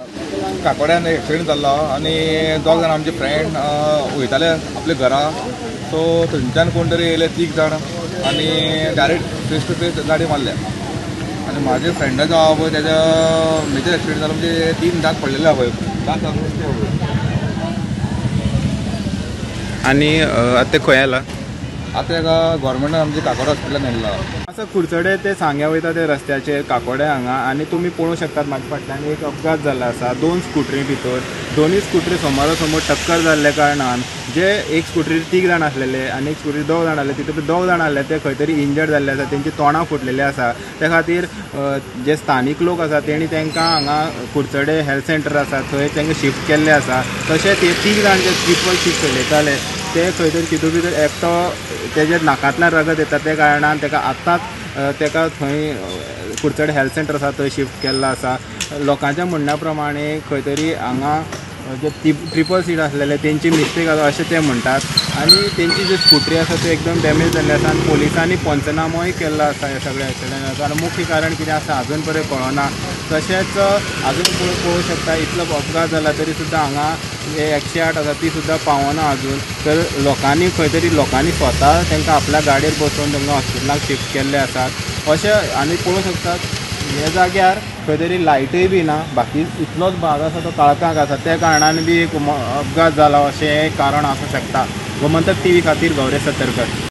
काकोड्यान accident जाल्लो आनी दोग जाण आमचे फ्रेंड वयताले आपल्या घरा. सो थंयच्यान कोण तरी येयले 3 जाण आनी डायरेक्ट फेस टू फेस गाडी मारल्या. आनी म्हाज्या फ्रेंडाचो आहा पळय तेजो मेजर एक्सिडेंट जालो म्हणजे 3 दाग पडलेले आहा पळय. दाग आनी आतां ते खंय आला? आतां ताका गव्हर्मेंटान आमच्या काकोडा हॉस्पिटलान व्हेल्लो. असं कुडचडे ते सांग्या वयता ते रस्त्याचेर काकोडे हांगा आनी तुमी पळोवंक शकतात म्हाज्या फाटल्यान एक अपघात जाल्लो आसा. 2 स्कुटरी भितर, दोनूय स्कुटरी समोरा समोर टक्कर जाल्ल्या कारणान जे एक स्कुटरीर 3 जाण आसलेले आनी एक स्कुटरीर 2 जाण आसले, तितूंत 2 जाण आसले ते खंय तरी इंजर्ड जाल्ले आसा. तेंची तोंडां फुटलेली आसा. त्या खातीर जे स्थानीक लोक आसा तेणी तांकां हांगा कुडचडे हेल्थ सेंटर आसा थंय तांकां शिफ्ट केल्ले आसा. तशेंच हे 3 जाण जे ट्रिपल शिफ्ट चलयताले ते खंय तरी तितूंत भितर एकटो तेजे नाकांतल्यान रगत येता त्या कारणान ताका आतांच ताका थंय कुडचडे हेल्थ सेंटर आसा थंय शिफ्ट केल्लो आसा. लोकांच्या म्हणण्या प्रमाणे खंय तरी हांगा जे ट्रिपल सीट आसलेले तेंची मिस्टेक आसा अशें ते म्हणटात. आनी तेंची जी स्कुटरी आसा ती एकदम डॅमेज जाल्ली आसा आनी पोलिसांनी पंचनामोय केल्लो आसा ह्या सगळ्या एक्सिडेंटाचो. आनी मुख्य कारण कितें आसा अजून पर्यंत कळना. तशेंच अजून पळोवंक शकता इतलो अपघात जाला तरी सुद्दां हांगा 108 आसा ती सुद्दां पावना अजून. तर लोकांनी खंय तरी लोकांनी स्वता तांकां आपल्या गाडयेर बसोवन तांकां हॉस्पिटलाक शिफ्ट केल्ले आसात अशें. आनी पळोवंक शकतात ह्या जाग्यार खंय तरी लायटय बी ना. बाकी इतलोच भाग आसा तो काळखाक आसा त्या कारणान बी एक अपघात जाला अशें कारण आसूं शकता. गोमंतक TV खातीर गौरेश सतरकर.